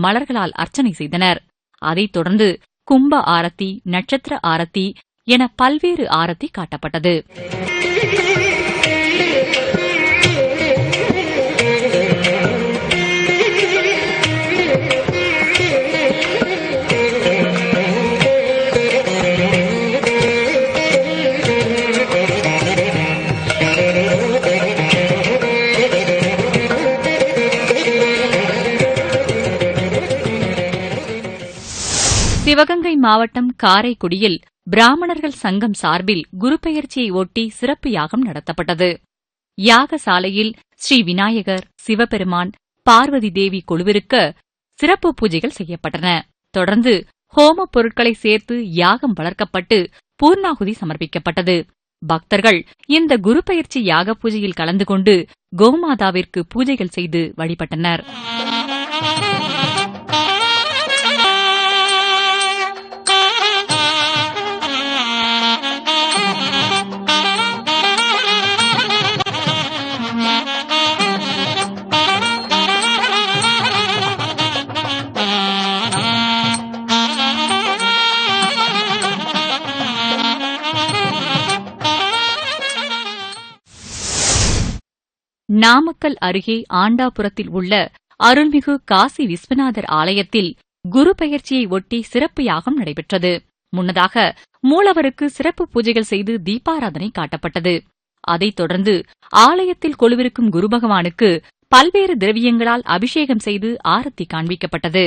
மலர்களால் அர்ச்சனை செய்தனர். அதைத் தொடர்ந்து கும்ப ஆரத்தி, நட்சத்திர ஆரத்தி என பல்வேறு ஆரத்தி காட்டப்பட்டது. சிவகங்கை மாவட்டம் காரைக்குடியில் பிராமணர்கள் சங்கம் சார்பில் குருபெயர்ச்சியை ஒட்டி சிறப்பு யாகம் நடத்தப்பட்டது. யாகசாலையில் ஸ்ரீ விநாயகர், சிவபெருமான், பார்வதி தேவி கொலுவிருக்க சிறப்பு பூஜைகள் செய்யப்பட்டன. தொடர்ந்து ஹோம பொருட்களை சேர்த்து யாகம் வளர்க்கப்பட்டு பூர்ணாகுதி சமர்ப்பிக்கப்பட்டது. பக்தர்கள் இந்த குருபெயர்ச்சி யாக பூஜையில் கலந்து கொண்டு கோமாதாவிற்கு பூஜைகள் செய்து வழிபட்டனர். நாமக்கல் அருகே ஆண்டாபுரத்தில் உள்ள அருள்மிகு காசி விஸ்வநாதர் ஆலயத்தில் குரு பெயர்ச்சியை ஒட்டி சிறப்பு யாகம் நடைபெற்றது. முன்னதாக மூலவருக்கு சிறப்பு பூஜைகள் செய்து தீபாராதனை காட்டப்பட்டது. அதைத் தொடர்ந்து ஆலயத்தில் கொலுவிருக்கும் குரு பகவானுக்கு பல்வேறு திரவியங்களால் அபிஷேகம் செய்து ஆரத்தி காண்பிக்கப்பட்டது.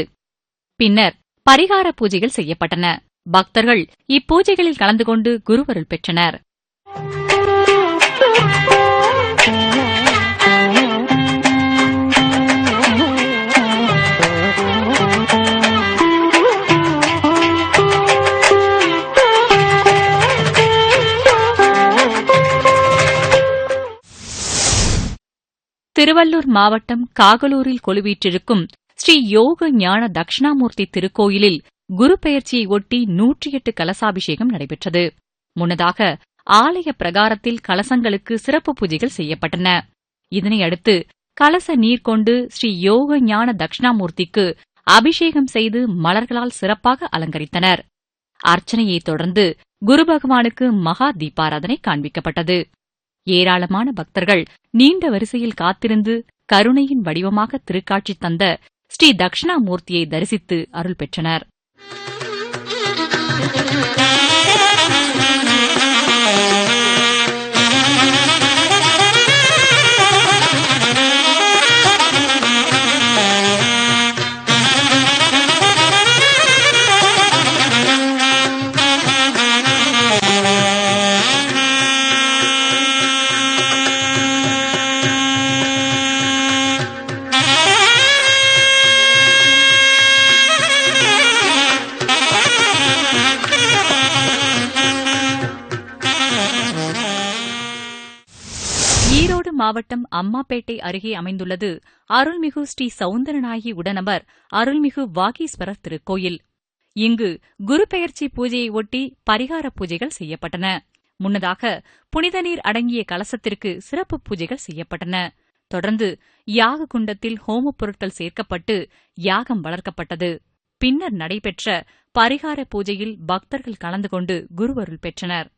பின்னர் பரிகார பூஜைகள் செய்யப்பட்டன. பக்தர்கள் இப்பூஜைகளில் கலந்து கொண்டு குருவருள் பெற்றனர். திருவள்ளூர் மாவட்டம் காகலூரில் கொலுவீற்றிருக்கும் ஸ்ரீ யோக ஞான தட்சிணாமூர்த்தி திருக்கோயிலில் குரு பெயர்ச்சியை ஒட்டி 108 கலசாபிஷேகம் நடைபெற்றது. முன்னதாக ஆலய பிரகாரத்தில் கலசங்களுக்கு சிறப்பு பூஜைகள் செய்யப்பட்டன. இதனையடுத்து கலச நீர் கொண்டு ஸ்ரீ யோக ஞான தட்சிணாமூர்த்திக்கு அபிஷேகம் செய்து மலர்களால் சிறப்பாக அலங்கரித்தனர். அர்ச்சனையைத் தொடர்ந்து குரு பகவானுக்கு மகா தீபாராதனை காண்பிக்கப்பட்டது. ஏராளமான பக்தர்கள் நீண்ட வரிசையில் காத்திருந்து கருணையின் வடிவமாக திருக்காட்சி தந்த ஸ்ரீ தட்சிணாமூர்த்தியை தரிசித்து அருள் பெற்றனர். ஈரோடு மாவட்டம் அம்மாப்பேட்டை அருகே அமைந்துள்ளது அருள்மிகு ஸ்ரீ சவுந்தரநாயகி உடனமர் அருள்மிகு வாகீஸ்வரர் திருக்கோயில். இங்கு குரு பெயர்ச்சி பூஜையை ஒட்டி பரிகார பூஜைகள் செய்யப்பட்டன. முன்னதாக புனித நீர் அடங்கிய கலசத்திற்கு சிறப்பு பூஜைகள் செய்யப்பட்டன. தொடர்ந்து யாக குண்டத்தில் ஹோமப் பொருட்கள் சேர்க்கப்பட்டு யாகம் வளர்க்கப்பட்டது. பின்னர் நடைபெற்ற பரிகார பூஜையில் பக்தர்கள் கலந்து கொண்டு குருவருள் பெற்றனர்.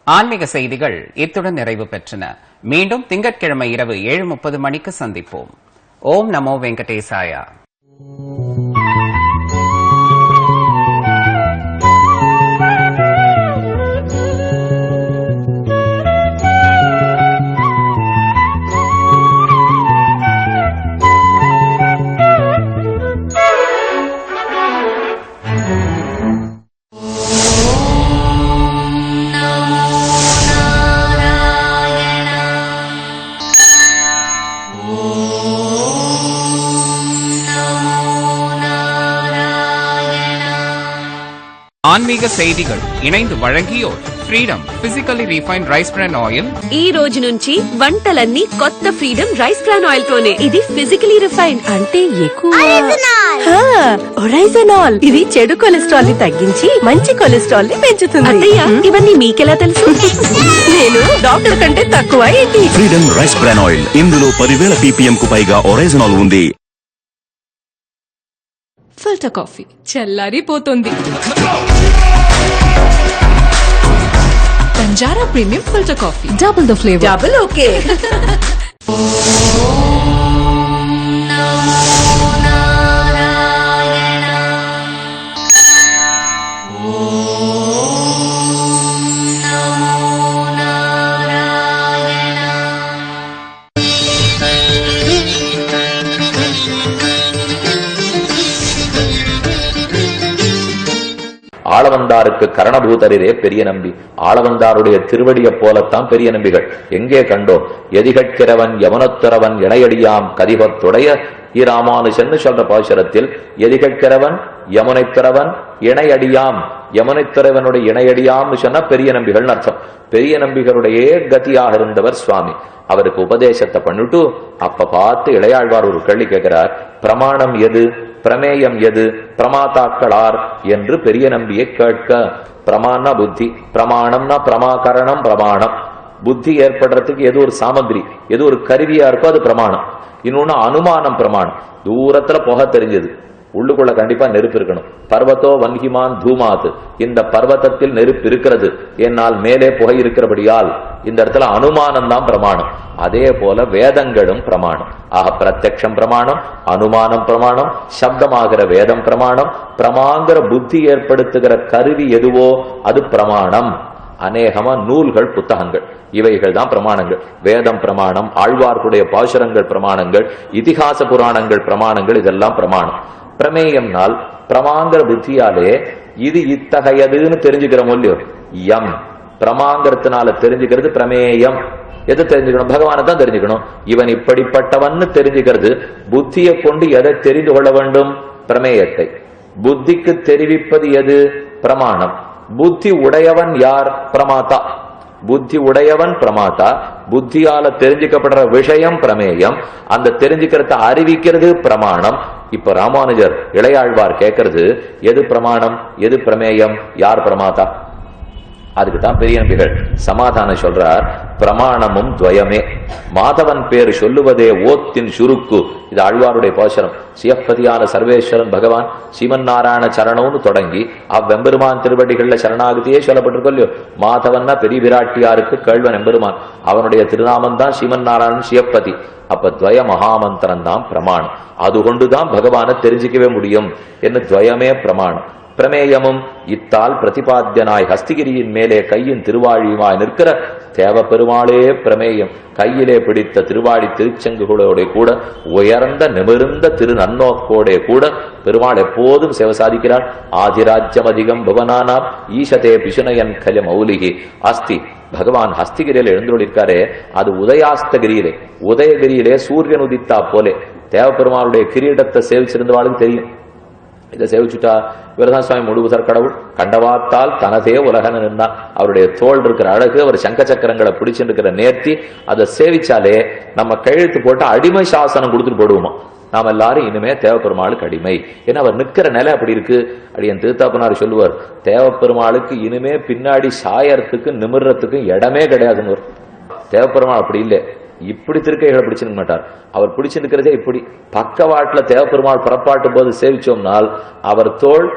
ஆன்மீக செய்திகள் இத்துடன் நிறைவு பெற்றன. மீண்டும் திங்கட்கிழமை இரவு 7:30 மணிக்கு சந்திப்போம். ஓம் நமோ வெங்கடேசாயா. ஆன்மீக செய்திகள் இணைந்து வழங்கியோர் freedom physically refined rice bran oil ఈ రోజు నుంచి వంటలన్నీ కొత్త ఫ్రీడమ్ రైస్ బ్రాన్ ఆయిల్ తోనే. ఇది ఫిజికల్లీ రిఫైన్డ్ అంటే ఎక్కువ ఒరైజనాల్. ఇది చెడు కొలెస్ట్రాల్ ని తగ్గించి మంచి కొలెస్ట్రాల్ ని పెంచుతుంది. అత్తయ్య ఇవన్నీ మీకెలా తెలుసు? నేను డాక్టర్ కంటే తక్కువ ఏంటి? ఫ్రీడమ్ రైస్ బ్రాన్ ఆయిల్, ఇందులో 10,000 ppm కు పైగా ఒరైజనాల్ ఉంది. ఫిల్టర్ కాఫీ చల్లారిపోతుంది. Banjara premium filter coffee, double the flavour. Double okay. ஆளவந்தாருக்கு கரணபூதரிலே பெரிய நம்பி. ஆளவந்தாருடைய திருவடியை போலத்தான் பெரிய நம்பிகள். எங்கே கண்டோ? எதிகட்கிறவன் யமனத்துறவன் இணையடியாம் கதிகத்துடைய இராமானுஜன் சொல்ற பாசுரத்தில் எதிகட்கிறவன் யமுனைத்துறவன் இணையடியாம், யமுனைத்துறவனுடைய இணையடியாம்னு சொன்னா பெரிய நம்பிகள் அர்த்தம். பெரிய நம்பிகளுடைய கதியாக இருந்தவர் சுவாமி. அவருக்கு உபதேசத்தை பண்ணிட்டு அப்ப பார்த்து இளையாழ்வார் ஒரு கேள்வி கேட்கிறார். பிரமாணம் எது, பிரமேயம் எது, பிரமாதாக்களார் என்று பெரிய நம்பியை கேட்க. பிரமாணம்னா புத்தி, பிரமாணம்னா பிரமாகரணம். பிரமாணம் புத்தி ஏற்படுறதுக்கு எது ஒரு சாமகிரி, எது ஒரு கருவியா இருக்கோ அது பிரமாணம். இன்னொன்னு அனுமானம். பிரமாணம் தூரத்துல புகை தெரிஞ்சது, உள்ளுக்குள்ள கண்டிப்பா நெருப்பு இருக்கணும். பர்வத்தோ வன்கிமான் தூமாத்து, இந்த பர்வத்தத்தில் நெருப்பு இருக்கிறது, என்னால் மேலே புகை இருக்கிறபடியால் இந்த இடத்துல அனுமானம் தான் பிரமாணம். அதே போல வேதங்களும் பிரமாணம். ஆக பிரத்யக்ஷம் பிரமாணம், அனுமானம் பிரமாணம், சப்தமாகிற வேதம் பிரமாணம், பிரமாங்கிற புத்தி ஏற்படுத்துகிற கருவி எதுவோ அது பிரமாணம். அநேகமா நூல்கள், புத்தகங்கள், இவைகள் தான் பிரமாணங்கள். வேதம் பிரமாணம், ஆழ்வார்களுடைய பாசுரங்கள் பிரமாணங்கள், இதிகாச புராணங்கள் பிரமாணங்கள், இதெல்லாம் பிரமாணம். பிரமேயம்னால் பிரமாங்கிற புத்தியாலே இது இத்தகையதுன்னு தெரிஞ்சுக்கிறோம் இல்லையோ. யம் பிரமாங்கிறதுனால தெரிஞ்சுக்கிறது பிரமேயம். எதை தெரிஞ்சுக்கணும்? பகவானை தான் தெரிஞ்சுக்கணும். இவன் இப்படிப்பட்டவன் தெரிஞ்சுக்கிறது. புத்தியை கொண்டு எதை தெரிந்து கொள்ள வேண்டும்? பிரமேயத்தை. புத்திக்கு தெரிவிப்பது எது? பிரமாணம். புத்தி உடையவன் யார்? பிரமாதா. புத்தி உடையவன் பிரமாதா. புத்தியால தெரிஞ்சுக்கப்படுற விஷயம் பிரமேயம். அந்த தெரிஞ்சுக்கிறத அறிவிக்கிறது பிரமாணம். இப்ப ராமானுஜர் இளையாழ்வார் கேட்கறது எது பிரமாணம், எது பிரமேயம், யார் பிரமாதா? அதுக்குதான் பெரிய நம்பிகள் சமாதானம் சொல்றார். பிரமாணமும் துவயமே. மாதவன் பேர் சொல்லுவதே ஓத்தின் சுருக்கு. இது ஆழ்வாருடைய பாசுரம். சிவப்பதியான சர்வேஸ்வரன் பகவான் ஸ்ரீமன் நாராயண சரணம்னு தொடங்கி அவ்வெம்பெருமான் திருவடிகள்ல சரணாகதியே சொல்லப்பட்டிருக்கோ இல்லையோ. மாதவன்னா பெரிய விராட்டியாருக்கு கேள்வன் எம்பெருமான், அவனுடைய திருநாமம் தான் ஸ்ரீமன் நாராயணன் சிவப்பதி. அப்ப துவய மகாமந்திரம் தான் பிரமாணம். அது கொண்டுதான் பகவானை தெரிஞ்சிக்கவே முடியும் என்று துவயமே பிரமாணம். பிரமேயமும் இத்தால் பிரதிபாத்தியனாய் ஹஸ்திகிரியின் மேலே கையின் திருவாழியுமாய் நிற்கிற தேவ பெருமாளே பிரமேயம். கையிலே பிடித்த திருவாழி திருச்செங்குகளோட கூட உயர்ந்த நிமிர்ந்த திரு நன்னோக்கோட கூட பெருமாள் எப்போதும் சேவை சாதிக்கிறார். ஆதிராஜ்யம் அதிகம் புவனானாம் ஈசதே பிசுனயன் கல மௌலிகி அஸ்தி. பகவான் ஹஸ்திகிரியில எழுந்தொழிருக்காரே, அது உதயாஸ்தகிரியிலே, உதயகிரியிலே சூரியன் உதித்தா போலே தேவ பெருமாளுடைய கிரீடத்தை சேவிச்சிருந்தவாளுக்கு தெரியும். இதை சேவிச்சுட்டா இவர்தான் சுவாமி முழுவதற் கடவுள், கண்டவாத்தால் தனதே உலகன்னு நின்னா. அவருடைய தோல் இருக்கிற அழகு, அவர் சங்க சக்கரங்களை பிடிச்சுட்டு இருக்கிற நேர்த்தி, அதை சேவிச்சாலே நம்ம கையெழுத்து போட்டு அடிமை சாசனம் கொடுத்துட்டு போடுவோமா. நாம் எல்லாரும் இனிமே தேவப்பெருமாளுக்கு அடிமை. ஏன்னா அவர் நிற்கிற நிலை அப்படி இருக்கு. அடியன் திருத்தாப்பனார் சொல்லுவார், தேவப்பெருமாளுக்கு இனிமே பின்னாடி சாயறதுக்கு நிமிர்றதுக்கு இடமே கிடையாதுன்னு. தேவப்பெருமாள் அப்படி இல்லை, இப்படி திருக்கைகளை பிடிச்சிருக்க மாட்டார். அவர் பிடிச்சிருக்கிறதே இப்படி. பக்கவாட்டுல தேவப்பெருமாள் புறப்பாட்டும் போது சேவிச்சோம்னால் அவர் தோல்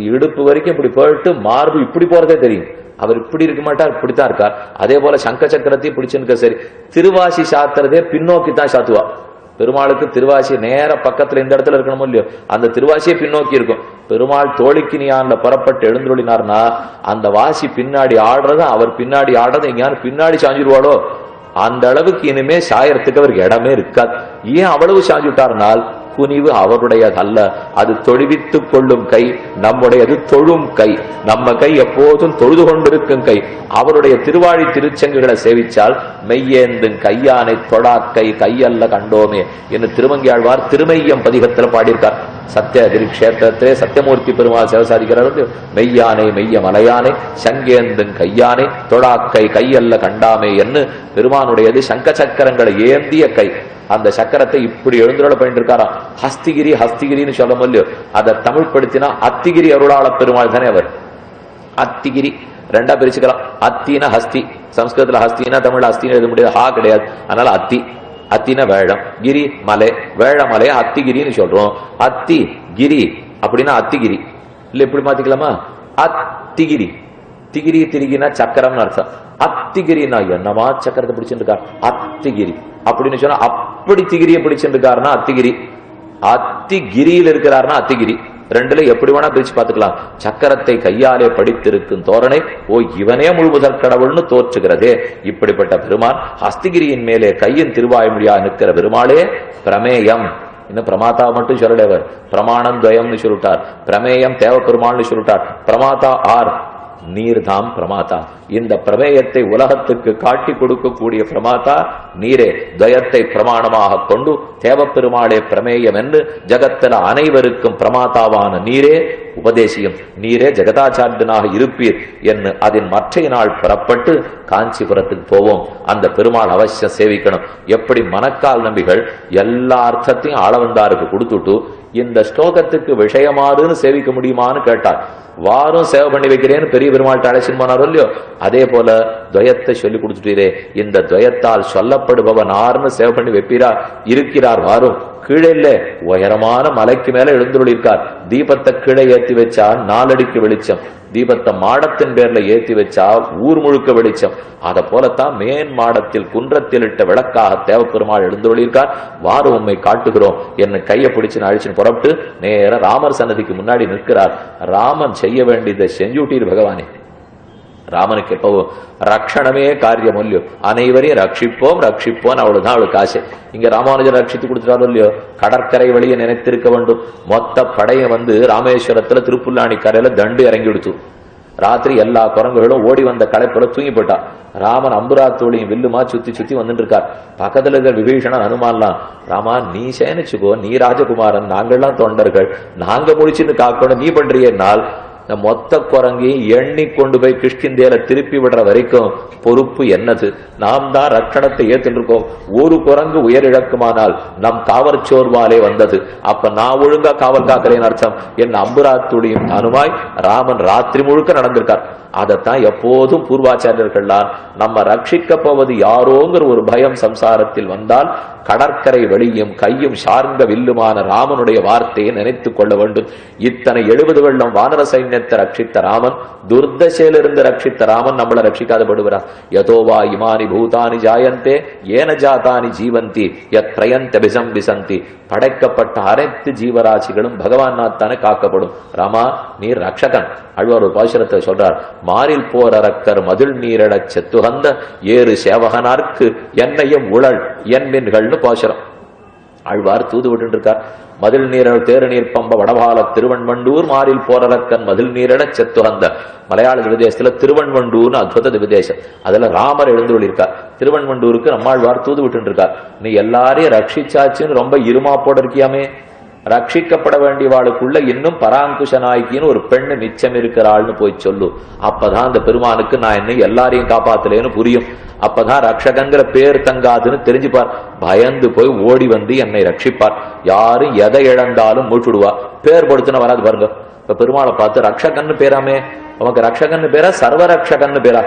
இடுப்பு வரைக்கும் இப்படி போயிட்டு மார்பு இப்படி போறதே தெரியும். அவர் இப்படி இருக்க மாட்டார், இப்படித்தான் இருக்கார். அதே போல சங்க சக்கரத்தையும் பிடிச்சிருக்க. சரி, திருவாசி சாத்துறதே பின்னோக்கி தான் சாத்துவா. பெருமாளுக்கு திருவாசி நேர பக்கத்துல இந்த இடத்துல இருக்கணும் இல்லையோ, அந்த திருவாசியை பின்னோக்கி இருக்கும். பெருமாள் தோழிக்கினியான்ல புறப்பட்டு எழுந்துள்ளினார்னா அந்த வாசி பின்னாடி ஆடுறது, அவர் பின்னாடி ஆடுறது, எங்கேயானு பின்னாடி சாஞ்சிருவாளோ அந்த அளவுக்கு இனிமே சாயறதுக்கு அவருக்கு இடமே இருக்காது. ஏன் அவ்வளவு சாஞ்சுட்டார்னால் குனிவு அவருடையதல்ல, அது தொழுவித்துக் கொள்ளும் கை, நம்முடையது தொழும் கை. நம்ம கை எப்போதும் தொழுது கொண்டிருக்கும் கை. அவருடைய திருவாழி திருச்செங்குகளை சேவிச்சால் மெய்யேந்தும் கையானை தொடாக்கை கையல்ல கண்டோமே என்று திருமங்கியாழ்வார் திருமெய்யம் பதிகத்தில் பாடியிருக்கார். சத்தியகிரி கஷேத்திரத்திலே சத்தியமூர்த்தி பெருமாள் சேவை சாதிக்கிறார். மெய்யானை மெய்ய மலையானை சங்கேந்தும் கையானை தொடாக்கை கையல்ல கண்டாமே என்று பெருமானுடையது சங்க சக்கரங்களை ஏந்திய கை. அந்த சக்கரத்தை இப்படி எழுந்துள்ள பண்ணிருக்காராம். ஹஸ்திகிரி ஹஸ்திகிரின்னு சொல்ல முடியும். அதை தமிழ் படுத்தினா அத்திகிரி அருளாள பெருமாள் தானே அவர். அத்திகிரி ரெண்டா பிரிச்சுக்கலாம். அத்தினா ஹஸ்தி, சம்ஸ்கிருதத்துல ஹஸ்தினா தமிழ் ஹஸ்தின்னு எழுத முடியாது, ஹா கிடையாது. அதனால அத்தி, அத்தின வேழம், கிரி மலை, வேழமலை அத்திகிரின்னு சொல்றோம். அத்தி கிரி அப்படின்னா அத்திகிரி இல்ல, இப்படி மாத்திக்கலாமா? அத்திகிரி, திகிரி திரிகினா சக்கரம்னு அர்த்தம். அத்திகிரினா என்னமா சக்கரத்தை பிடிச்சிருக்கார் அத்திகிரி அப்படின்னு சொன்னா, அப்படி திகிரியை பிடிச்சிருக்காருன்னா அத்திகிரி, அத்திகிரியில் இருக்கிறார்னா அத்திகிரி. ரெண்டுல எப்படி வேணா பிரிச்சு பார்த்துக்கலாம். சக்கரத்தை கையாலே படித்திருக்கும் தோரணை ஓ இவனே முழுமுதற் கடவுள்னு தோற்றுகிறதே. இப்படிப்பட்ட பெருமான் ஹஸ்திகிரியின் மேலே கையின் திருவாய்மொழியா நிற்கிற பெருமாளே பிரமேயம். இன்னும் பிரமாதா மட்டும் சொல்லலேவர், பிரமாணம் துவயம்னு சொல்லிட்டார், பிரமேயம் தேவ பெருமாள்னு சொல்லிட்டார். பிரமாதா ஆர்? நீர்தாம் பிரமாதா. இந்த பிரமேயத்தை உலகத்துக்கு காட்டி கொடுக்கக்கூடிய பிரமாதா நீரே. துவயத்தை பிரமாணமாக கொண்டு தேவப்பெருமாளே பிரமேயம் என்று ஜகத்தில அனைவருக்கும் பிரமாதாவான நீரே உபதேசியம், நீரே ஜெகதாச்சாரியனாக இருப்பீர் என்று அதன் மற்ற நாள் புறப்பட்டு காஞ்சிபுரத்துக்கு போவோம். அந்த பெருமாள் அவசியம் சேவிக்கணும். எப்படி மணக்கால் நம்பிகள் எல்லா அர்த்தத்தையும் ஆளவந்தாருக்கு கொடுத்துட்டு இந்த ஸ்லோகத்துக்கு விஷயமாறுன்னு சேவிக்க முடியுமான்னு கேட்டார். வாரும் சேவை பண்ணி வைக்கிறேன்னு பெரிய பெருமாள் அழைச்சின்னு போனாரோ இல்லையோ, அதே போல துவயத்தை சொல்லி கொடுத்துட்டீரே, இந்த துவயத்தால் சொல்லப்படுபவன் ஆறுன்னு சேவை பண்ணி வைப்பீரா இருக்கிறார். வாரும் கீழே இல்ல, உயரமான மலைக்கு மேல எழுந்துள்ளிருக்கார். தீபத்தை கீழே ஏற்றி வச்சா 4 அடிக்கு வெளிச்சம், தீபத்தை மாடத்தின் பேர்ல ஏற்றி வச்சா ஊர் முழுக்க வெளிச்சம். அதை போலத்தான் மேன் மாடத்தில் குன்றத்தில் இட்ட விளக்காக தேவப்பெருமாள் எழுந்துள்ளிருக்கார். வாரு உண்மை காட்டுகிறோம் என்ன கையை பிடிச்சு அழிச்சுன்னு புறப்பட்டு நேர ராமர் சன்னதிக்கு முன்னாடி நிற்கிறார். ராமன் செய்ய வேண்டியதை செஞ்சுட்டீர் பகவானே. ராமனுக்கு எப்போ ரக்ஷணமே காரியம் இல்லையோ, அனைவரையும் ரட்சிப்போம் ரட்சிப்போம், அவ்வளவுதான் அவளுக்கு ஆசை. இங்க ராமானுஜர் ரட்சித்து கொடுத்துட்டாரோ இல்லையோ, கடற்கரை வழியை நினைத்திருக்க வேண்டும். மொத்த படையை ராமேஸ்வரத்துல திருப்புல்லாணி கரையில தண்டு இறங்கி விடுத்து. ராத்திரி எல்லா குரங்குகளும் ஓடி வந்த களைப்புல தூங்கி போட்டா. ராமன் அம்புராத்தோடையும் வில்லுமா சுத்தி சுத்தி வந்துட்டு இருக்கார். பக்கத்துல இருக்கிற விபீஷணன் அனுமான்லாம், ராமா நீ சேனிச்சுக்கோ, நீ ராஜகுமாரன், நாங்கள்லாம் தொண்டர்கள், நாங்க முடிச்சுன்னு காக்கணும், நீ பண்றியனால் மொத்த குரங்கையும் எண்ணி கொண்டு போய் கிருஷ்ணந்தேல திருப்பி விடுற வரைக்கும் பொறுப்பு என்னது? நாம் தான் ரட்சணத்தை ஏற்றிருக்கோம். ஒரு குரங்கு உயர் இழக்குமானால் நம் காவல் சோர்வாலே வந்தது. அப்ப நான் ஒழுங்கா காவல் காக்கிறேன் அர்த்தம். என் அம்புராத்துடையும் அனுமாய் ராமன் ராத்திரி முழுக்க நடந்திருக்கார். அதைத்தான் எப்போதும் பூர்வாச்சாரியர்கள்லாம் நம்ம ரட்சிக்க போவது யாரோங்கிற ஒரு பயம் சம்சாரத்தில் வந்தால் கடற்கரை வழியும் கையும் சார்ந்த வில்லுமான ராமனுடைய வார்த்தையை நினைத்துக் கொள்ள வேண்டும். இத்தனை 70 வெள்ளம் வானர சைன்யத்தை ரட்சித்த ராமன், துர்தசையிலிருந்து ரட்சித்த ராமன் நம்மளை ரட்சிக்காதபடுகிறார். யதோவா இமானி பூதானி ஜாயந்தே ஏன ஜாதானி ஜீவந்தி யத் பிரயந்த பிசம் பிசந்தி. படைக்கப்பட்ட அனைத்து ஜீவராசிகளும் பகவான் தானே காக்கப்படும். ராமா நீர் ரட்சகன். அழ்வார் ஒரு பாசுரத்தை சொல்றார், மாறில் போர் அரக்கர் மதில் நீரடச் செத்துகந்த ஏறு சேவகனார்க்கு என்னையும் உழல் என்மின்கள்னு பாசுரம். ஆழ்வார் தூது விட்டு இருக்கார். மதில் நீரல் தேரு நீர் பம்ப வடபால திருவண்மண்டூர் மாறில் போரரக்கன் மதில் நீரட செத்துகந்த. மலையாள திவதேசத்துல திருவண்மண்டூர்னு அத்புத திவதேசம். அதுல ராமர் எழுந்துள்ளிருக்கார். திருவண்மண்டூருக்கு நம்மாழ்வார் தூது விட்டு இருக்கார். நீ எல்லாரையும் ரட்சிச்சாச்சுன்னு ரொம்ப இருமாப்போட இருக்கியாமே, ரட்சிக்கப்பட வேண்டியவாளுக்குள்ள இன்னும் பராங்குஷ நாய்க்கின்னு ஒரு பெண்ணு மிச்சம் இருக்கிறாள்னு போய் சொல்லு. அப்பதான் அந்த பெருமானுக்கு நான் என்ன எல்லாரையும் காப்பாத்தலேன்னு புரியும். அப்பதான் ரட்சகங்கிற பேர் தங்காதுன்னு தெரிஞ்சுப்பார். பயந்து போய் ஓடி வந்து என்னை ரட்சிப்பார். யாரும் எதை இழந்தாலும் மூழ்கிடுவா. பேர் கொடுத்துன்னு வராது பாருங்க. இப்ப பெருமாளை பார்த்து ரட்சகன்னு பேராமே, உனக்கு ரட்சகன்னு பேரா சர்வரட்சகன்னு பேரா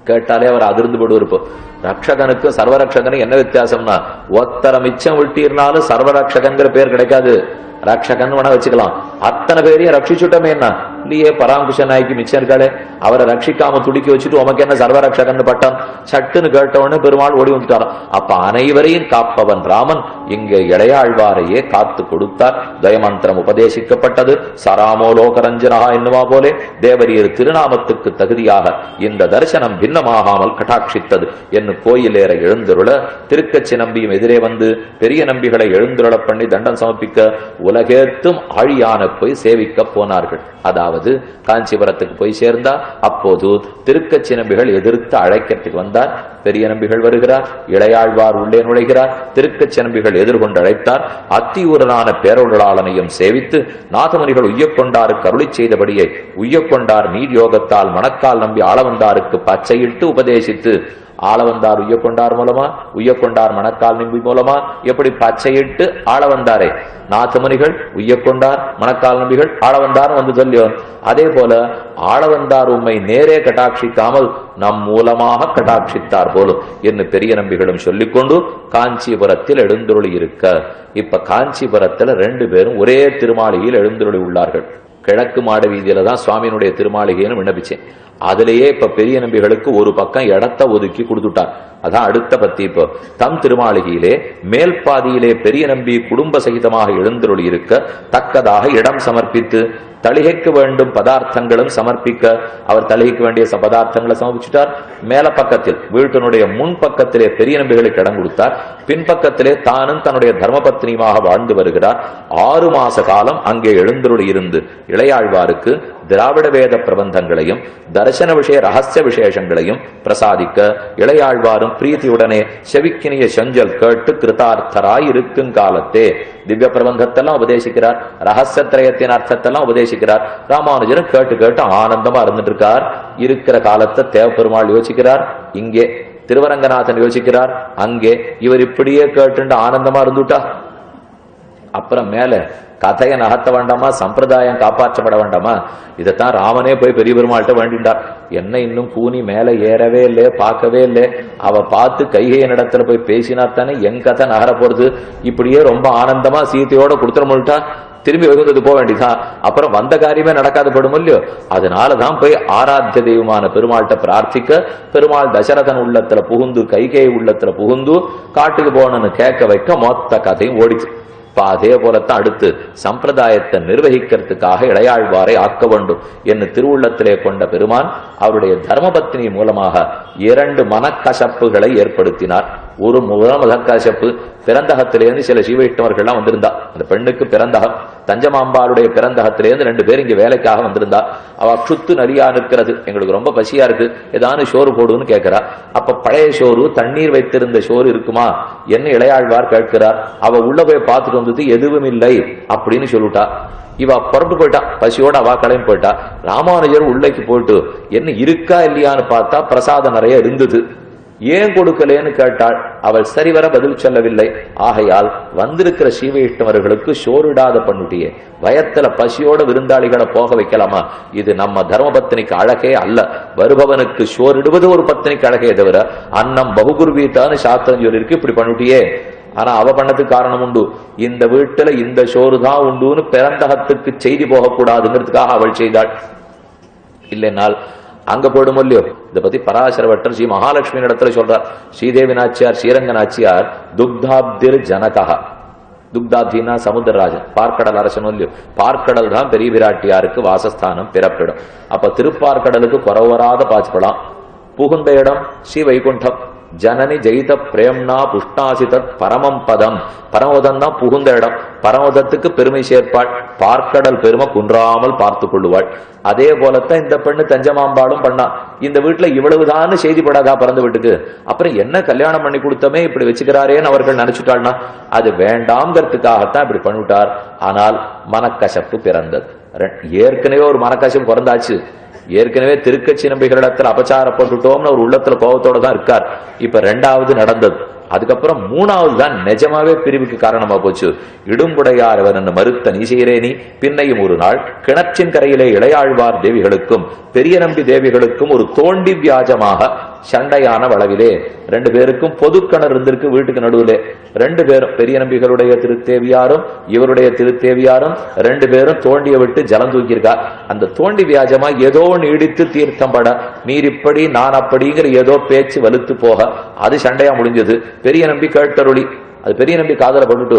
கேட்டாலே அவர் அதிர்ந்து போடு இருப்போம். ரட்சகனுக்கும் சர்வரட்சகனுக்கு என்ன வித்தியாசம்னா, ஒத்தர மிச்சம் விட்டீர்னாலும் சர்வரட்சகங்கிற பேர் கிடைக்காது. ரட்சகன் வேணா வச்சுக்கலாம். அத்தனை பேரையும் ரட்சிச்சுட்டோமே என்ன இல்லையே, பராங்குஷ நாய்க்கு மிச்சம் இருக்காளே. அவரை ரட்சிக்காம துடிக்க வச்சுட்டு உமக்கு என்ன சர்வரட்சகன் பட்டம் சட்டுன்னு கேட்டவொன்னு பெருமாள் ஓடி வந்துட்டாராம். அப்ப அனைவரையும் காப்பவன் ராமன் இங்கே இளையாழ்வாரையே காத்து கொடுத்தார். தயமந்திரம் உபதேசிக்கப்பட்டது. சராமோ லோகரஞ்சனா என்னவா போலே தேவரீர் திருநாமத்துக்கு தகுதியாக இந்த தரிசனம் பின்னமாகாமல் கட்டாட்சித்தது என்று கோயிலேற எழுந்துருள திருக்கச்சி நம்பியும் எதிரே வந்து பெரிய நம்பிகளை எழுந்துருள பண்ணி தண்டம் சமர்ப்பிக்க உலகேத்தும் ஆழியான போய் சேவிக்க போனார்கள். அதாவது காஞ்சிபுரத்துக்கு போய் சேர்ந்தா அப்போது திருக்கச்சி நம்பிகள் எதிர்த்து அழைக்கிறதுக்கு வந்தார். பெரிய நம்பிகள் வருகிறார், இளையாழ்வார் உள்ளே நுழைகிறார். திருக்கச்சி நம்பிகள் எதிர்கொண்டு அழைத்தார். அத்தியூரனான பேரொருளாளனையும் சேவித்து நாதமுனிகள் உய்யக்கொண்டாருக்கு அருளி செய்தபடியே உய்யக்கொண்டார் நீர் யோகத்தால் மணக்கால் நம்பி ஆளவந்தாருக்கு பச்சையிட்டு உபதேசித்து ஆளவந்தார் உய்யக்கொண்டார் மூலமா உய்யக்கொண்டார் மணக்கால் நம்பி மூலமா எப்படி பச்சையிட்டு ஆளவந்தாரே நாதமுனிகள் உய்யக்கொண்டார் மணக்கால் நம்பிகள் ஆளவந்தார் வந்து சொல்லியோம். அதே போல ஆளவந்தார் உண்மை நேரே கட்டாட்சிக்காமல் நம் மூலமாக கட்டாட்சித்தார் போலும் என்று பெரிய நம்பிகளும் சொல்லிக்கொண்டு காஞ்சிபுரத்தில் எழுந்தருளி இருக்க. இப்ப காஞ்சிபுரத்துல 2 பேரும் ஒரே திருமாளிகையில் எழுந்தருளி உள்ளார்கள். கிழக்கு மாட வீதியில தான் சுவாமியினுடைய திருமாளிகைன்னு விண்ணப்பிச்சேன். அதுலயே இப்ப பெரிய நம்பிகளுக்கு ஒரு பக்கம் இடத்த ஒதுக்கி கொடுத்துட்டார். அதான் அடுத்த பத்தி. இப்போ தம் திருமாளிகையிலே மேல் பாதியிலே பெரிய நம்பி குடும்ப சகிதமாக எழுந்தருளி இருக்க தக்கதாக இடம் சமர்ப்பித்து தளிகைக்கு வேண்டும் பதார்த்தங்களும் சமர்ப்பிக்க அவர் தளிகைக்கு வேண்டிய பதார்த்தங்களை சமர்ப்பிச்சுட்டார். மேல பக்கத்தில் வீட்டினுடைய முன் பக்கத்திலே பெரிய நம்பிகளுக்கு இடம் கொடுத்தார். பின்பக்கத்திலே தானும் தன்னுடைய தர்மபத்னியுமாக வாழ்ந்து வருகிறார். 6 மாச காலம் அங்கே எழுந்தருளி இருந்து இளையாழ்வாருக்கு திராவிட வேத பிரபந்தங்களையும் தரிசன விஷய ரகசிய விசேஷங்களையும் பிரசாதிக்க இளையாழ்வாரும் பிரீத்தியுடனே செவிக்கினிய செஞ்சல் கேட்டு கிருதார்த்தராய் இருக்கும் காலத்தே திவ்ய பிரபந்தத்தெல்லாம் உபதேசிக்கிறார். ரகசியத்திரயத்தின் அர்த்தத்தெல்லாம் உபதேசிக்கிறார். ராமானுஜரும் கேட்டு கேட்டு ஆனந்தமா இருந்துட்டு இருக்கார். இருக்கிற காலத்தை தேவப்பெருமாள் யோசிக்கிறார். இங்கே திருவரங்கநாதன் யோசிக்கிறார். அங்கே இவர் இப்படியே கேட்டு ஆனந்தமா இருந்துட்டா அப்புறம் மேல கதையை நகர்த்த வேண்டாமா, சம்பிரதாயம் காப்பாற்றப்பட வேண்டாமா? இதைத்தான் ராமனே போய் பெரிய பெருமாள்கிட்ட வேண்டின்றார். என்ன இன்னும் கூனி மேல ஏறவே இல்லை, பார்க்கவே இல்லை. அவ பார்த்து கைகையின் இடத்துல போய் பேசினா தானே என் கதை நகர போறது. இப்படியே ரொம்ப ஆனந்தமா சீத்தையோட கொடுத்துட திரும்பி வெகுந்தது போக வேண்டியதான். அப்புறம் வந்த காரியமே நடக்காது படும் இல்லையோ. அதனாலதான் போய் ஆராத்திய தெய்வமான பெருமாள்கிட்ட பிரார்த்திக்க பெருமாள் தசரதன் உள்ளத்துல புகுந்து கைகை உள்ளத்துல புகுந்து காட்டுக்கு போகணும்னு கேட்க வைக்க மொத்த கதையும் ஓடிச்சு. அதே போலத்தான் அடுத்து சம்பிரதாயத்தை நிர்வகிக்கிறதுக்காக இளையாழ்வாரை ஆக்க வேண்டும் என்று திருவுள்ளத்திலே கொண்ட பெருமான் அவருடைய தர்மபத்னி மூலமாக 2 மனக்கசப்புகளை ஏற்படுத்தினார். ஒரு மனக்கசப்பு பிறந்தகத்திலேருந்து சில சீவைஷ்ணவர்கள்லாம் வந்திருந்தா. அந்த பெண்ணுக்கு பிறந்தகம் தஞ்சமாம்பாளுடைய பிறந்தகத்திலேருந்து 2 பேர் இங்க வேலைக்காக வந்திருந்தா. அவ சுத்து நலியா நிற்கிறது. எங்களுக்கு ரொம்ப பசியா இருக்கு, ஏதானு சோறு போடுன்னு கேட்கிறா. அப்ப பழைய சோறு தண்ணீர் வைத்திருந்த சோறு இருக்குமா என்ன இளையாழ்வார் கேட்கிறார். அவ உள்ள போய் பார்த்துட்டு வந்தது எதுவும் இல்லை அப்படின்னு சொல்லிட்டா. இவ புறட்டு போயிட்டா, பசியோட அவ கடையும் போயிட்டா. ராமானுஜர் உள்ளைக்கு போயிட்டு என்ன இருக்கா இல்லையான்னு பார்த்தா பிரசாதம் நிறைய இருந்தது. ஏன் கொடுக்கலேன்னு கேட்டாள். அவள் சரிவர பதில் சொல்லவில்லை. ஆகையால் வந்திருக்கிற சீவைஷ்ணவர்களுக்கு சோறிடாத பண்ணிட்டியே, வயத்துல பசியோட விருந்தாளிகளை போக வைக்கலாமா? இது நம்ம தர்மபத்தினிக்கு அழகே அல்ல. வருபவனுக்கு சோறிடுவது ஒரு பத்தினிக்கு அழகே தவிர அன்னம் பகுகுருவீத்தான்னு சாஸ்திரம் சொல்லிருக்கு. இப்படி பண்ணிட்டியே. ஆனா அவ பண்ணதுக்கு காரணம் உண்டு. இந்த வீட்டுல இந்த சோறு தான் உண்டுன்னு பிறந்தகத்துக்கு செய்தி போகக்கூடாதுங்கிறதுக்காக அவள் செய்தாள். இல்லைனால் அங்க போயிடும் இல்லையோ. இதை பத்தி பராசரவட்டர் ஸ்ரீ மகாலட்சுமி இடத்துல சொல்றார். ஸ்ரீதேவி நாச்சியார் ஸ்ரீரங்க நாச்சியார் துக்தாப்திர் ஜனகா. துக்தாப்தினா சமுத்திரராஜன், பார்க்கடல் அரசன் இல்லையோ. பார்க்கடல் தான் பெரிய விராட்டியாருக்கு வாசஸ்தானம் பிறப்பிடும். அப்ப திருப்பார்க்கடலுக்கு குறவராத பாய்ச்சப்படலாம். புகுந்த இடம் ஸ்ரீ வைகுண்டம். ஜனனி ஜெயித பிரேம்னா புஷ்டாசிதத் பரமம் பதம். பரமோதம் தான் புகுந்த இடம். பரமோதத்துக்கு பெருமை சேர்ப்பாள். பார்க்கடல் பெருமை குன்றாமல் பார்த்து கொள்ளுவாள். அதே போலத்தான் இந்த பெண்ணு தஞ்சமாம்பாளும் பண்ணா. இந்த வீட்டுல இவ்வளவுதான் செய்திப்படாதா பிறந்த வீட்டுக்கு. அப்புறம் என்ன கல்யாணம் பண்ணி கொடுத்தமே இப்படி வச்சுக்கிறாரேன்னு அவர்கள் நினைச்சுட்டாள்னா அது வேண்டாம்ங்கிறதுக்காகத்தான் இப்படி பண்ணிவிட்டார். ஆனால் மனக்கசப்பு பிறந்தது. ஏற்கனவே ஒரு மனக்கசப்பு பிறந்தாச்சு. ஏற்கனவே திருக்கச்சி நம்பிகளிடத்துல அபச்சாரப்பட்டுட்டோம்னு ஒரு உள்ளத்துல கோபத்தோட தான் இருக்கார். இப்ப 2வது நடந்தது. அதுக்கப்புறம் 3வது தான் நிஜமாவே பிரிவுக்கு காரணமா போச்சு. இடும்புடையார் அவன் மறுத்த நீசையரேனி பின்னையும் ஒரு நாள் கிணற்றின் கரையிலே இளையாழ்வார் தேவிகளுக்கும் பெரிய நம்பி தேவிகளுக்கும் ஒரு தோண்டி வியாஜமாக சண்டையான வளவிலே. 2 பேருக்கும் பொது கிணறு இருந்திருக்கு வீட்டுக்கு நடுவில். 2 பேரும் பெரிய நம்பிகளுடைய திருத்தேவியாரும் இவருடைய திருத்தேவியாரும் 2 பேரும் தோண்டிய விட்டு ஜலம் தூக்கியிருக்கா. அந்த தோண்டி வியாஜமா ஏதோ நீடித்து தீர்த்தம் பட நீர் இப்படி நான் அப்படிங்கிற ஏதோ பேச்சு வலுத்து போக அது சண்டையா முடிஞ்சது. பெரிய நம்பி கேட்டருளி. அது பெரிய நம்பி காதல போட்டுட்டு,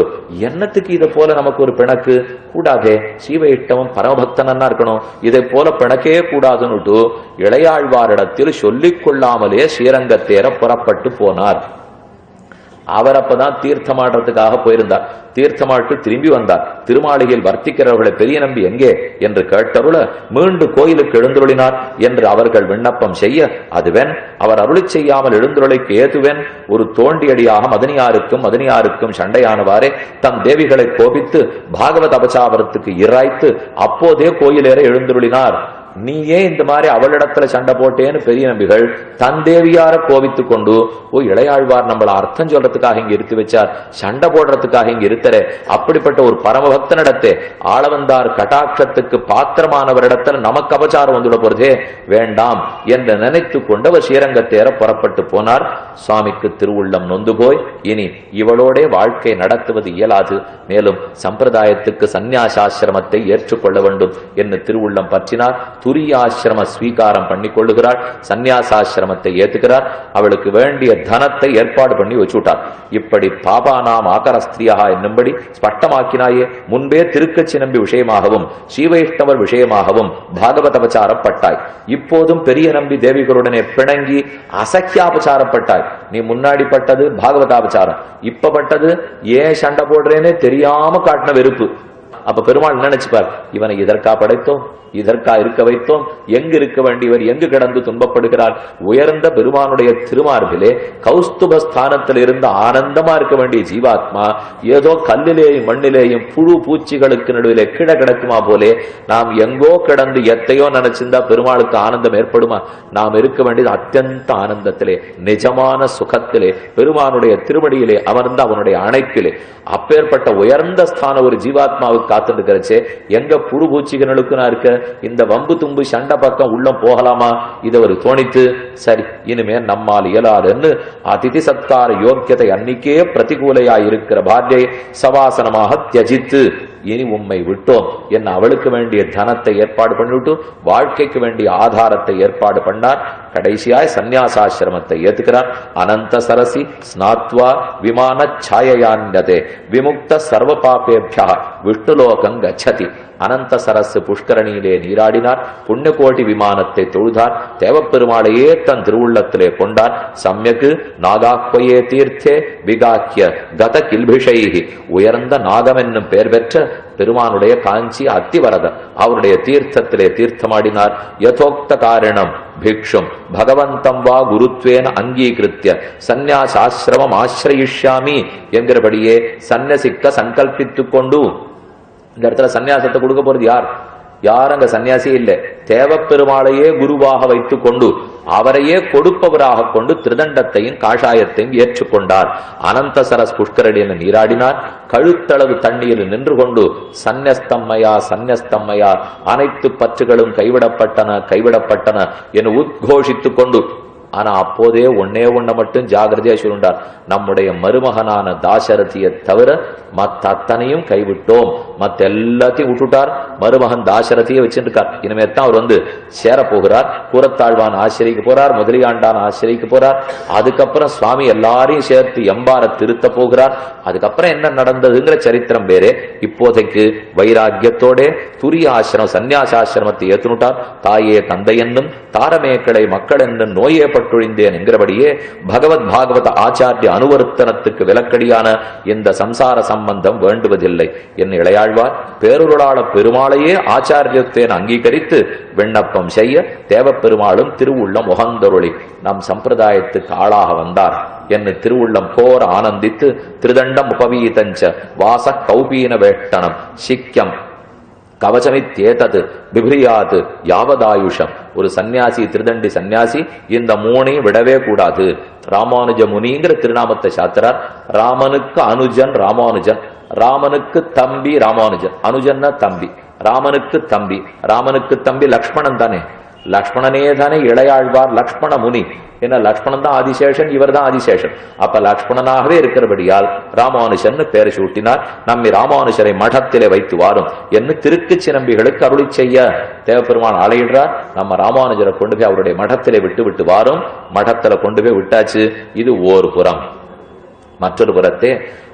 என்னத்துக்கு இதை போல நமக்கு ஒரு பிணக்கு கூடாதே, சீவையிட்டவன் பரமபக்தனா இருக்கணும், இதை போல பிணக்கே கூடாதுன்னுட்டு இளையாழ்வாரிடத்தில் சொல்லிக் கொள்ளாமலே ஸ்ரீரங்கத்தேர புறப்பட்டு போனார். அவர் அப்பதான் தீர்த்தமாடுறதுக்காக போயிருந்தார். தீர்த்தமாட்டு திரும்பி வந்தார். திருமாளிகையில் வர்த்திக்கிறவர்களை பெரிய நம்பி எங்கே என்று கேட்டருள மீண்டு கோயிலுக்கு எழுந்துருளினார் என்று அவர்கள் விண்ணப்பம் செய்ய, அதுவென் அவர் அருளி செய்யாமல் எழுந்துருளைக்கு ஏதுவென் ஒரு தோண்டியடியாக மதனியாருக்கும் சண்டையானவாறே தம் தேவிகளை கோபித்து பாகவத அபசாபரத்துக்கு இராய்த்து அப்போதே கோயிலேற எழுந்துருளினார். நீயே இந்த மாதிரி அவளிடத்துல சண்டை போட்டேன்னு பெரிய நம்பிகள் தன் தேவியார கோபித்து கொண்டு இளையாழ்வார் நம்மள அர்த்தம் சொல்றதுக்காக இங்க இருத்தி வச்சார், சண்டை போடுறதுக்காக இங்க இருத்தரே, அப்படிப்பட்ட ஒரு பரமபக்தனிடத்தே ஆளவந்தார் கட்டாட்சத்துக்கு பாத்திரமானவரிடத்துல நமக்கு அபச்சாரம் வந்துட போறதே வேண்டாம் என்று நினைத்து கொண்டவர் ஸ்ரீரங்கத்தேர புறப்பட்டு போனார். சுவாமிக்கு திருவுள்ளம் நொந்து போய் இனி இவளோட வாழ்க்கை நடத்துவது இயலாது, மேலும் சம்பிரதாயத்துக்கு சந்நியாசாசிரமத்தை ஏற்றுக்கொள்ள வேண்டும் என்று திருவுள்ளம் பற்றினார். துரியாசிரம ஸ்வீகாரம் பண்ணி கொள்ளுகிறாள். சந்நியாசாசிரமத்தை ஏத்துக்கிறார். அவளுக்கு வேண்டிய தனத்தை ஏற்பாடு பண்ணி வச்சுட்டார். இப்படி பாபானாம் ஆகரஸ்திரியா என்னும்படி ஸ்பஷ்டமாக்கினாயே. முன்பே திருக்கச்சி நம்பி விஷயமாகவும் ஸ்ரீவைஷ்ணவர் விஷயமாகவும் பாகவதபச்சாரப்பட்டாய். இப்போதும் பெரிய நம்பி தேவிகளுடனே பிணங்கி அசக்கியாபச்சாரப்பட்டாய். நீ முன்னாடி பட்டது பாகவதாபச்சாரம், இப்ப பட்டது ஏன் சண்டை போடுறேனே தெரியாம காட்டின வெறுப்பு. அப்ப பெருமாள் நினைச்சுப்பார், இவனை இதற்கா படைத்தோம், இதற்கா இருக்க வைத்தோம், எங்கு இருக்க வேண்டியவர் எங்கு கிடந்து துன்பப்படுகிறார். உயர்ந்த பெருமானுடைய திருமார்பிலே கௌஸ்துப ஸ்தானத்தில் இருந்த ஆனந்தமா இருக்க வேண்டிய ஜீவாத்மா ஏதோ கல்லிலேயும் மண்ணிலேயும் புழு பூச்சிகளுக்கு நடுவிலே கிட கிடக்குமா போலே நாம் எங்கோ கிடந்து எத்தையோ நினைச்சிருந்தா பெருமாளுக்கு ஆனந்தம் ஏற்படுமா? நாம் இருக்க வேண்டியது அத்தியந்த ஆனந்தத்திலே, நிஜமான சுகத்திலே, பெருமானுடைய திருவடியிலே அமர்ந்த அவனுடைய அணைப்பிலே. அப்பேற்பட்ட உயர்ந்த ஸ்தான ஒரு ஜீவாத்மாவுக்கு காத்துருக்கிறச்சே எங்க புழு பூச்சிகளுக்கு நான் இருக்க இந்த வம்பு தும்பு சண்டை பக்கம் உள்ள போகலாமா? இதை ஒரு தோணித்து, சரி இனிமே நம்மால் இயலாதுன்னு அதிதி சத்கார யோக்கியத்தை அன்னிக்கே பிரதிகூலையாய் இருக்கிற பாத்தியை சவாசனமாக தியஜித்து இனி உம்மை விட்டோம் என்ன அவளுக்கு வேண்டிய தனத்தை ஏற்பாடு பண்ணிவிட்டு வாழ்க்கைக்கு வேண்டிய ஆதாரத்தை ஏற்பாடு பண்ணார். கடைசியாய் சந்நியாசாசிரமத்தை ஏத்துக்கிறார். அனந்த சரசி ஸ்நாத்வா விமான சாயயான்யதே விமுக்த சர்வ பாபேபியா விஷ்ணுலோகம் கச்சதி. அனந்த சரசு புஷ்கரணியிலே நீராடினார். புண்ணியகோட்டி விமானத்தை தொழுதார். தேவப்பெருமாளையே தன் திருவுள்ளத்திலே கொண்டார். சமயக்கு நாகாக்வயே தீர்த்தே விகாக்கிய கத கில்பிஷைஹி உயர்ந்த நாகம் என்னும் பெயர் பெற்ற பெருமானுடைய காஞ்சி அத்திவரதர் அவருடைய தீர்த்தத்திலே தீர்த்தமாடினார். யதோக்த காரணம் பிக்ஷும் பகவந்தம் வா குருத்வேன அங்கீகிருத்திய சந்நியாசாசிரமம் ஆசிரயிஷ்யாமி என்கிறபடியே சந்நியசிக்க சங்கல்பித்துக் கொண்டு. இந்த இடத்துல சன்னியாசத்தை கொடுக்க போறது யார்? யார் அங்க சன்னியாசியே இல்லை. தேவப்பெருமாளையே குருவாக வைத்துக் கொண்டு அவரையே கொடுப்பவராக கொண்டு திருதண்டத்தையும் காஷாயத்தையும் ஏற்றுக்கொண்டார். அனந்த சரஸ் புஷ்கரடியில் நீராடினார். கழுத்தளவு தண்ணீர் நின்று கொண்டு சந்நியஸ்தம்மையா அனைத்து பற்றுகளும் கைவிடப்பட்டன என உத்கோஷித்துக் கொண்டு. ஆனா அப்போதே ஒன்னே மட்டும் ஜாகிரதையா சொல்லுண்டார், நம்முடைய மருமகனான தாசரதியை தவிர மத்த அத்தனையும் கைவிட்டோம், மத்த எல்லாத்தையும் விட்டுட்டார். மருமகன் தாசரதியை வச்சிருக்கார். இனிமேத்தான் அவர் சேர போகிறார். கூரத்தாழ்வான் ஆசிரியக்கு போறார், முதலியாண்டான் ஆசிரியக்கு போறார். அதுக்கப்புறம் சுவாமி எல்லாரையும் சேர்த்து எம்பார திருத்த போகிறார். அதுக்கப்புறம் என்ன நடந்ததுங்கிற சரித்திரம் வேறே. இப்போதைக்கு வைராக்கியத்தோட துரிய ஆசிரமம் சந்நியாசாசிரமத்தை ஏத்துனுட்டார். தாயே தந்தை என்னும் தாரமேக்களை மக்கள் என்னும் நோயே பட்டொழிந்தேன் என்கிறபடியே பகவத் பாகவத ஆச்சாரிய அனுவர்த்தனத்துக்கு விலக்கடியான இந்த சம்சார சம்பந்தம் வேண்டுவதில்லை என் இளையாழ்வார் பேருருளாள பெருமாளையே ஆச்சாரியத்தேன் அங்கீகரித்து விண்ணப்பம் செய்ய தேவப்பெருமாளும் திருவுள்ளம் உகந்தருளி நம் சம்பிரதாயத்துக்கு ஆளாக வந்தார் என்று திருவுள்ளம் கோர ஆனந்தித்து திருதண்டம் உபவீதஞ்ச வாச கௌபீன வேட்டனம் சிக்கியம் கவசமித்தேதது பிபிரியாது யாவதாயுஷம். ஒரு சன்னியாசி, திருதண்டி சன்னியாசி இந்த மூணையும் விடவே கூடாது. ராமானுஜ முனிங்கிற திருநாமத்தை சாத்திரார். ராமனுக்கு அனுஜன் ராமானுஜன், ராமனுக்கு தம்பி ராமானுஜன், அனுஜன்னா தம்பி, ராமனுக்கு தம்பி லக்ஷ்மணன் தானே. லக்ஷ்மணனே தானே இளையாழ்வார் லக்ஷ்மண முனி. ஏன்னா லக்ஷ்மணன் தான் ஆதிசேஷன், இவர் தான் ஆதிசேஷன். அப்ப லக்ஷ்மணனாகவே இருக்கிறபடியால் ராமானுஜன் பேரை சூட்டினார். நம்மை ராமானுஜரை மடத்திலே வைத்து வாரும் என்று திருக்கு நம்பிகளுக்கு அருளி செய்ய தேவபெருமான் ஆலையிடுறார். நம்ம ராமானுஜரை கொண்டு போய் அவருடைய மடத்திலே விட்டு வாரும். மடத்துல கொண்டு போய் விட்டாச்சு. இது ஓர் புறம். மற்றொரு புறத்தே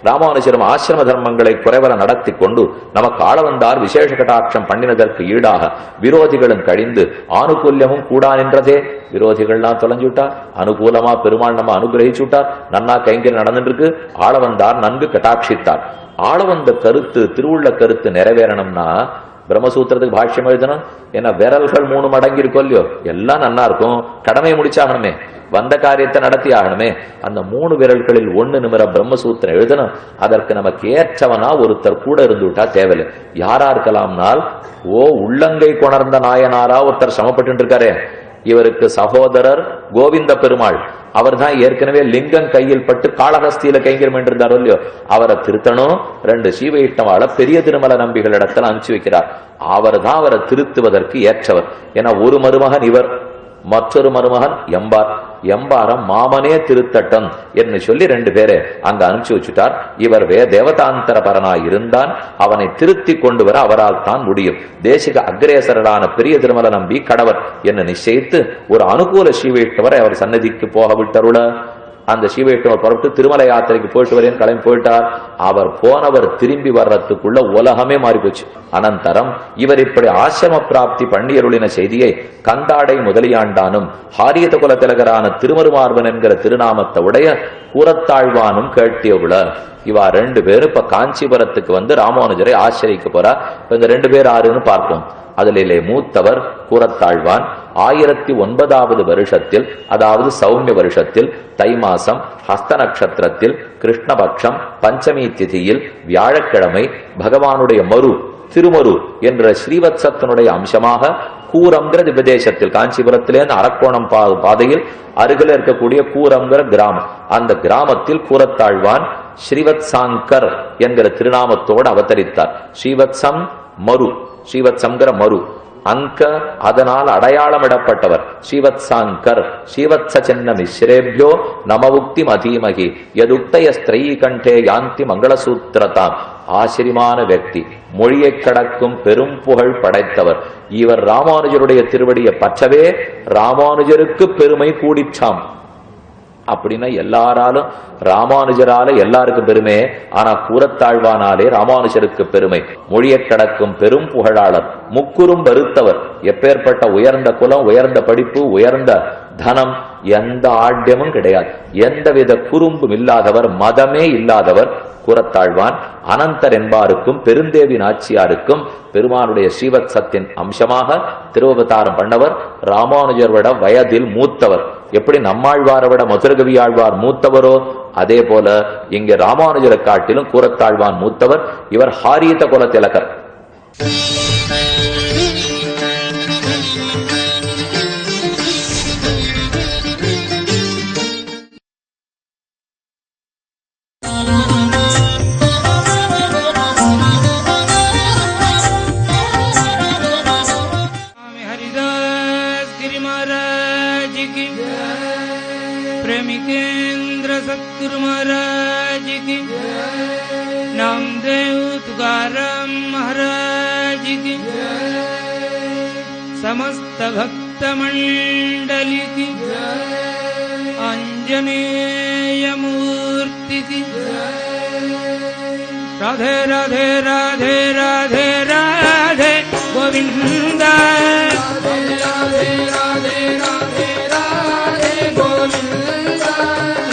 ராமானுஜரும் ஆசிரம தர்மங்களை குறைவர நடத்தி கொண்டு நமக்கு ஆளவந்தார் விசேஷ கட்டாட்சம் பண்ணினதற்கு ஈடாக விரோதிகளும் கழிந்து ஆனுகூல்யமும் கூடா நின்றதே. விரோதிகள்லாம் தொலைஞ்சுட்டார், அனுகூலமா பெருமாள் நம்ம அனுகிரகிச்சுட்டார். நன்னா கைங்கரி நடந்துட்டு இருக்கு. ஆளவந்தார் நன்கு கட்டாட்சித்தார். ஆளவந்த கருத்து திருவுள்ள கருத்து நிறைவேறணும்னா பிரம்மசூத்திரத்துக்கு பாஷ்யம் எழுதணும். ஏன்னா விரல்கள் 3 மடங்கி இருக்கும் இல்லையோ, எல்லாம் நன்னா இருக்கும். கடமையை முடிச்சாகணுமே, வந்த காரியத்தை நடத்தி ஆகணுமே. அந்த 3 விரல்களில் 1 நிமிர பிரம்மசூத்திரம் எழுதணும். அதற்கு நமக்கு ஏற்றவனா ஒருத்தர் கூட இருந்துவிட்டா தேவையில்லை. யாரா இருக்கலாம்னால், உள்ளங்கை கொணர்ந்த நாயனாரா ஒருத்தர் சமப்பட்டு இருக்காரே, இவருக்கு சகோதரர் கோவிந்த பெருமாள். அவர் தான் ஏற்கனவே லிங்கம் கையில் பட்டு காளஹஸ்தியில கைங்கரம் என்றிருந்தாரோ இல்லையோ, அவரை திருத்தணும். 2 சீவையிட்டவாள பெரிய திருமல நம்பிகள் இடத்துல அனுப்பிச்சு வைக்கிறார். அவர் தான் அவரை திருத்துவதற்கு ஏற்றவர். ஏன்னா ஒரு மருமகன் இவர், மற்றொரு மருமகன் எம்பாரம் மாமனே திருத்தட்டம் என்று சொல்லி 2 பேரை அங்க அனுப்பிச்சு வச்சுட்டார். இவர் தேவதாந்தர பரனாய் இருந்தான். அவனை திருத்தி கொண்டு வர அவரால் தான் முடியும். தேசிக அக்ரேசரான பெரிய திருமல நம்பி கடவர் என்று நிச்சயித்து ஒரு அனுகூல சீவையிட்டவரை அவர் சன்னதிக்கு போக விட்டருள. அந்த சீவையிட்டவர் புறப்பட்டு திருமலை யாத்திரைக்கு போயிட்டு வரேன்னு கிளம்பி போயிட்டார். அவர் போனவர் திரும்பி வர்றதுக்குள்ள உலகமே மாறி போச்சு. அனந்தரம் இவர் இப்படி ஆசிரம பிராப்தி பண்ணியருளின செய்தியை கந்தாடை முதலியாண்டானும் ஹாரியத குல திலகரான திருமருமார்வன் என்கிற திருநாமத்தை உடைய கூரத்தாழ்வானும் கேட்டியவுள. இவா 2 பேரும் இப்ப காஞ்சிபுரத்துக்கு வந்து ராமானுஜரை ஆசிரியக்க போறா. இந்த 2 பேர் ஆறுன்னு பார்ப்போம். அதிலே மூத்தவர் கூரத்தாழ்வான் 1009வது வருஷத்தில், அதாவது சௌமிய வருஷத்தில் தை மாசம் ஹஸ்த நட்சத்திரத்தில் கிருஷ்ணபக்ஷம் பஞ்சமி திதியில் வியாழக்கிழமை பகவானுடைய திருமரு என்ற ஸ்ரீவத்சத்தினுடைய அம்சமாக கூரம்ங்கிற திவ்யதேசத்தில் காஞ்சிபுரத்திலேருந்து அரக்கோணம் பாதையில் அருகில் இருக்கக்கூடிய கூரம்ங்கிற கிராமம், அந்த கிராமத்தில் கூரத்தாழ்வான் ஸ்ரீவத் சாங்கர் என்கிற திருநாமத்தோடு அவதரித்தார். ஸ்ரீவத்சம் மரு, ஸ்ரீவத்சங்கிற மரு அங்க, அதனால் அடையாளமிடப்பட்டவர் ஸ்ரீவத் சாங்கர். ஸ்ரீவத்ச சின்ன மிஸ்ரேபியோ நமவுக்தி மதீமகி யதுக்தய ஸ்திரீ கண்டே யாந்தி மங்களசூத்திரதாம். ஆச்சரியமான व्यक्ति, மொழியை கடக்கும் பெரும் புகழ் படைத்தவர். இவர் ராமானுஜருடைய திருவடியை பற்றவே ராமானுஜருக்கு பெருமை கூடிச்சாம். அப்படின்னா எல்லாராலும் ராமானுஜரால எல்லாருக்கும் பெருமை, ஆனா கூரத்தாழ்வானாலே ராமானுஜருக்கு பெருமை. மொழியை கடக்கும் பெரும் புகழாளர், முக்குறும் வருத்தவர். எப்பேற்பட்ட உயர்ந்த குலம், உயர்ந்த படிப்பு, உயர்ந்த தனம், எந்த ஆட்யமும் கிடையாது. எந்தவித குறும்பும் இல்லாதவர், மதமே இல்லாதவர் கூரத்தாழ்வான். அனந்தர் என்பாருக்கும் பெருந்தேவி நாச்சியாருக்கும் பெருமானுடைய ஸ்ரீவத்சத்தின் அம்சமாக திருவவதாரம் பண்ணவர். ராமானுஜர்விட வயதில் மூத்தவர். எப்படி நம்மாழ்வாரை விட மதுரகவி ஆழ்வார் மூத்தவரோ, அதே போல இங்கே ராமானுஜரை காட்டிலும் கூரத்தாழ்வான் மூத்தவர். இவர் ஹாரியத குல திலகர். प्रेमिकेंद्र सद्गुरु महाराज की, नामदेव तुकाराम महाराज की, समस्त भक्त मंडली की, आंजनेय मूर्ति की। राधे राधे राधे राधे राधे गोविंदा, राधे राधे राधे राधे राधे गोविंदा,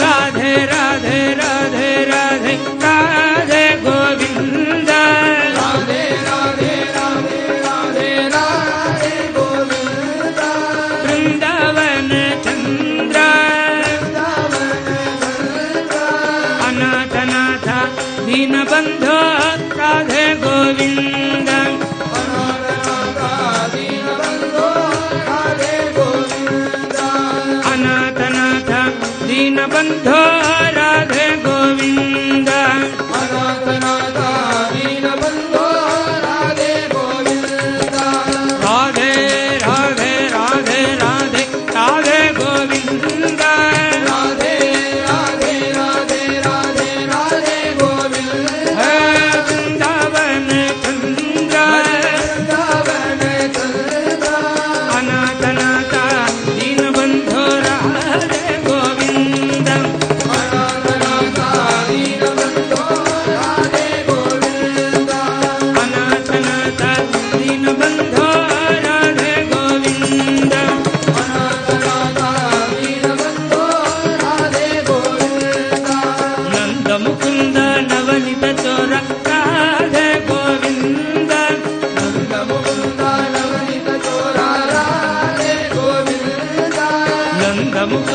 राधे राधे राधे राधे राधे गोविंदा, राधे राधे राधे राधे राधे गोविंदा। वृंदावन चंद्र अनाथ नाथ दीन बंधो राधे गोविंद, अनाथ नाथ दीन बंधो राधे गोविंद, अनाथ नाथ दीन बंधो राधे गोविंद। राधे राधे राधे मुख